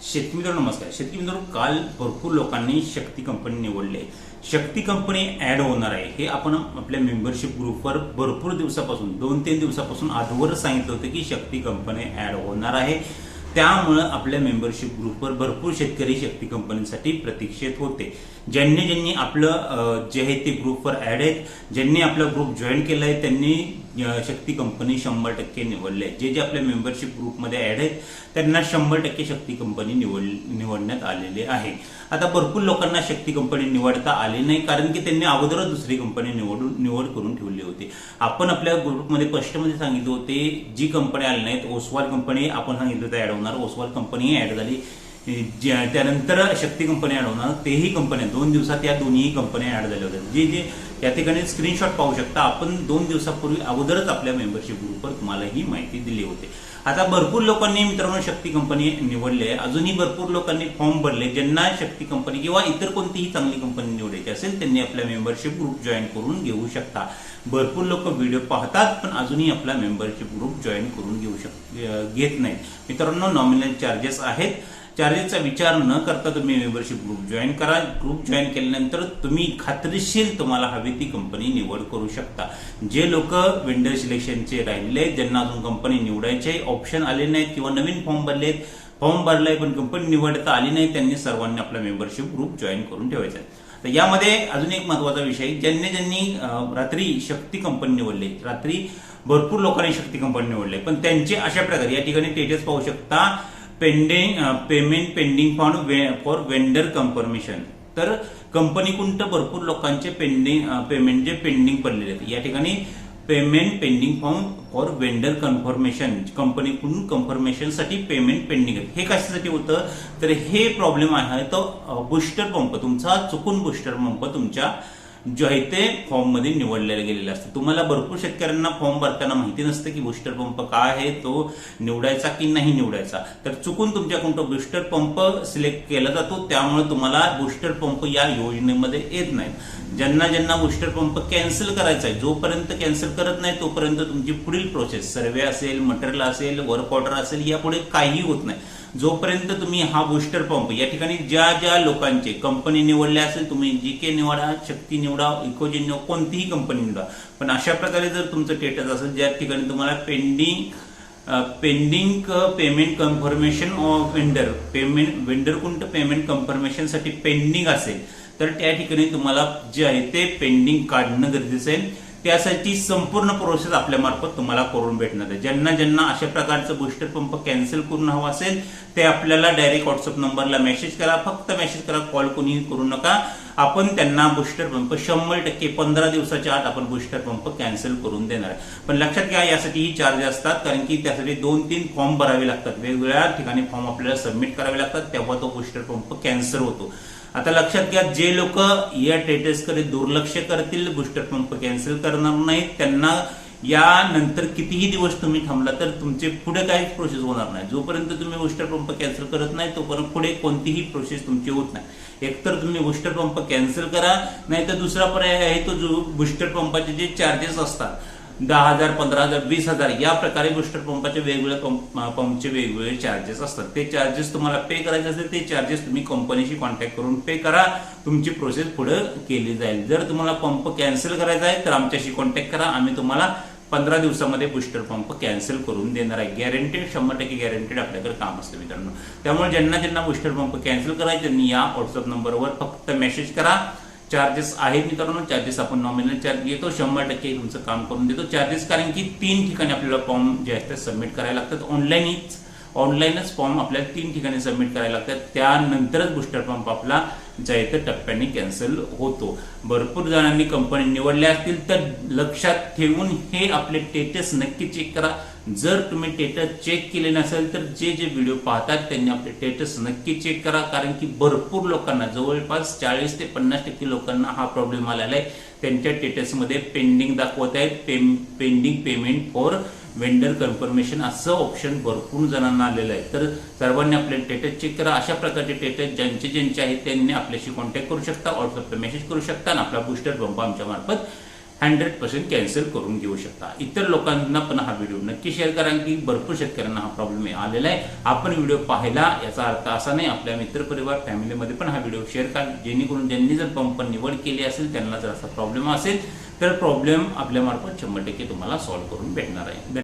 शेतकरी मित्रांनो नमस्कार. शेतकरी मित्रांनो, काल भरपूर लोकांनी शक्ती कंपनी निवडले. शक्ती कंपनी ऍड होणार आहे हे आपण आपल्या मेंबरशिप ग्रुपवर भरपूर दिवसापासून 2-3 दिवसापासून आधीवर सांगितलं होतं की शक्ती कंपनी ऍड होणार आहे. त्यामुळे आपल्या मेंबरशिप ग्रुपवर भरपूर शेतकरी शक्ती कंपनीसाठी प्रतीक्षेत होते. ज्यांनी आपलं जे आहे ते ग्रुपवर ऍड आहेत, ज्यांनी आपला ग्रुप जॉईन केला आहे त्यांनी शक्ती कंपनी 100% निवडले. जे आपल्या मेंबरशिप ग्रुपमध्ये ऍड आहेत त्यांना 100% शक्ती कंपनी निवडण्यात आलेली आहे. आता भरपूर लोकांना शक्ती कंपनी निवडता आली नाही, कारण की त्यांनी अगोदरच दुसरी कंपनी निवड करून ठेवली होती. आपण आपल्या ग्रुपमध्ये स्पष्टमध्ये सांगितले होते, जी कंपनी आली नाहीत, ओसवाल कंपनी आपण सांगितलं होतं ऍड होणार, ओसवाल कंपनी ऍड झाली. त्यानंतर शक्ती कंपनी ऍड होणार, तेही कंपन्या 2 दिवसात या दोन्ही कंपन्या ऍड झाल्या होत्या. जे या ठिकाणी स्क्रीनशॉट पाहू शकता. आपण 2 दिवसापूर्वी अगोदरच आपल्या मेंबरशिप ग्रुपवर तुम्हाला ही माहिती दिली होती. आता भरपूर लोकांनी मित्रांनो शक्ती कंपनी निवडली आहे. अजूनही भरपूर लोकांनी फॉर्म भरले. ज्यांना शक्ती कंपनी किंवा इतर कोणतीही चांगली कंपनी निवडायची असेल त्यांनी आपल्या मेंबरशिप ग्रुप जॉईन करून घेऊ शकता. भरपूर लोक व्हिडिओ पाहतात पण अजूनही आपला मेंबरशिप ग्रुप जॉईन करून घेत नाहीत. मित्रांनो, नॉमिनल चार्जेस आहेत. चार्जेसचा विचार न करता तुम्ही मेंबरशिप ग्रुप जॉईन करा. ग्रुप जॉईन केल्यानंतर तुम्ही खात्रीशीर तुम्हाला हवी ती कंपनी निवड करू शकता. जे लोक वेंडर सिलेक्शनचे राहिले, ज्यांना अजून कंपनी निवडायचे ऑप्शन आले नाहीत किंवा नवीन फॉर्म भरलेत, फॉर्म भरलाय पण कंपनी निवडता आली नाही, त्यांनी सर्वांनी आपला मेंबरशिप ग्रुप जॉईन करून ठेवायचा आहे. तर यामध्ये अजून एक महत्वाचा विषय, ज्यांनी रात्री शक्ती कंपनी निवडली, रात्री भरपूर लोकांनी शक्ती कंपनी निवडले, पण त्यांचे अशा प्रकारे या ठिकाणी स्टेटस पाहू शकता, payment pending for vendor confirmation. तर कंपनीकडून भरपूर लोकांचे पेमेंट जे पेंडिंग पडलेले आहेत. या ठिकाणी payment pending for vendor confirmation, कंपनीकडून कन्फर्मेशनसाठी पेमेंट पेंडिंग आहे. हे कशासाठी होतं तर हे प्रॉब्लेम आहे तो बूस्टर पंप, तुमचा चुकून बूस्टर पंप तुमच्या जो आहे ते फॉर्म मध्ये निवडलेला गेलेला असतं. तुम्हाला भरपूर शेतकऱ्यांना फॉर्म भरताना माहिती नसतं की बूस्टर पंप काय आहे, तो निवडायचा की नाही निवडायचा. तर चुकून तुमच्याकडून तो बूस्टर पंप सिलेक्ट केला जातो, त्यामुळे तुम्हाला बूस्टर पंप या योजनेमध्ये येत नाही. ज्यांना बूस्टर पंप कॅन्सल करायचा आहे, जोपर्यंत कॅन्सल करत नाही तोपर्यंत तुमची पुढील प्रोसेस, सर्वे असेल, मटेरियल असेल, वर्क ऑर्डर असेल, यापुढे काही होत नाही. जोपर्यंत तुम्ही हा बूस्टर पंप या ठिकाणी ज्या लोकांचे कंपनी निवडल्या असेल, तुम्ही जीके निवडा, शक्ती निवडा, इकोजिन निवडा, कोणतीही कंपनी निवडा, पण अशा प्रकारे जर तुमचं स्टेटस असेल ज्या ठिकाणी तुम्हाला pending payment confirmation of vendor कोणतं पेमेंट कन्फर्मेशन साठी पेंडिंग असेल तर त्या ठिकाणी तुम्हाला जे आहे ते पेंडिंग काढणं गरजेचं आहे. त्यासाठी संपूर्ण प्रोसेस आपल्या मार्फत तुम्हाला करून भेटणार आहे. ज्यांना अशा प्रकारचं बूस्टर पंप कॅन्सल करून हवा असेल ते आपल्याला डायरेक्ट व्हॉट्सअप नंबरला मेसेज करा. फक्त मेसेज करा, कॉल कोणीही करू नका. आपण त्यांना बूस्टर पंप 100% 15 दिवसाच्या आत आपण बूस्टर पंप कॅन्सल करून देणार आहे. पण लक्षात घ्या, यासाठी ही चार्ज असतात, कारण की त्यासाठी 2-3 फॉर्म भरावे लागतात. वेगवेगळ्या ठिकाणी फॉर्म आपल्याला सबमिट करावे लागतात, तेव्हा तो बूस्टर पंप कॅन्सल होतो. आता लक्षात घ्या, जे लोक या स्टेटसकडे दुर्लक्ष करतील, बूस्टर पंप कॅन्सल करणार नाहीत, त्यांना यानंतर कितीही दिवस तुम्ही थांबला तर तुमचे पुढे काहीच प्रोसेस होणार नाही. जोपर्यंत तुम्ही बूस्टर पंप कॅन्सल करत नाही तोपर्यंत पुढे कोणतीही प्रोसेस तुमची होत नाही. एकतर तुम्ही बूस्टर पंप कॅन्सल करा, नाही तर दुसरा पर्याय आहे तो जो बूस्टर पंपाचे जे चार्जेस असतात 10,000, 15,000, 20,000 या प्रकारे बूस्टर पंपाचे वेगवेगळ्या पंपचे वेगवेगळे चार्जेस असतात. ते चार्जेस तुम्हाला पे करायचे असेल ते चार्जेस तुम्ही कंपनीशी कॉन्टॅक्ट करून पे करा. तुमची प्रोसेस पुढे केली जाईल. जर तुम्हाला पंप कॅन्सल करायचा आहे तर आमच्याशी कॉन्टॅक्ट करा. आम्ही तुम्हाला 15 दिवसामध्ये बूस्टर पंप कॅन्सल करून देणार आहे. गॅरंटेड, 100% गॅरंटेड आपल्याकडे काम असतं मित्रांनो. त्यामुळे ज्यांना बूस्टर पंप कॅन्सल करायचे त्यांनी या व्हॉट्सअप नंबरवर फक्त मेसेज करा. चार्जेस आहेत मित्रांनो, चार्जेस आपण नॉमिनल चार्ज घेतो, 100% तुमचं काम करून देतो. चार्जेस कारण की 3 ठिकाणी आपल्याला फॉर्म जे आहेत ते सबमिट करायला लागतात. ऑनलाईनच फॉर्म आपल्याला 3 ठिकाणी सबमिट करायला लागतात. त्यानंतरच बूस्टर पंप आपला ज्या आहे टप्प्याने कॅन्सल होतो. भरपूर जणांनी कंपनी निवडल्या असतील तर लक्षात ठेवून हे आपले स्टेटस नक्की चेक करा. जर तुम्ही स्टेटस चेक केले नसेल तर जे व्हिडिओ पाहतात त्यांनी आपले स्टेटस नक्की चेक करा, कारण की भरपूर लोकांना, जवळपास 40 ते 50% लोकांना हा प्रॉब्लेम आलेला आहे. त्यांच्या स्टेटसमध्ये पेंडिंग दाखवत आहेत, pending payment for vendor confirmation असं ऑप्शन भरपूर जणांना आलेलं आहे. तर सर्वांनी आपले स्टेटस चेक करा. अशा प्रकारचे स्टेटस ज्यांचे आहेत त्यांनी आपल्याशी कॉन्टॅक्ट करू शकता, व्हॉट्सअपला मेसेज करू शकता आणि आपला बूस्टर पंप आमच्या मार्फत 100% कॅन्सल करून घेऊ शकता. इतर लोकांना पण हा व्हिडिओ नक्की शेअर करा की भरपूर शेतकऱ्यांना हा प्रॉब्लेम आलेला आहे. आपण व्हिडिओ पाहिला याचा अर्थ असा नाही, आपल्या मित्रपरिवार फॅमिलीमध्ये पण हा व्हिडिओ शेअर करा, जेणेकरून ज्यांनी जर पंप निवड केली असेल त्यांना जर असा प्रॉब्लेम असेल तर प्रॉब्लेम आपल्या मार्फत 100% तुम्हाला सॉल्व्ह करून भेटणार आहे.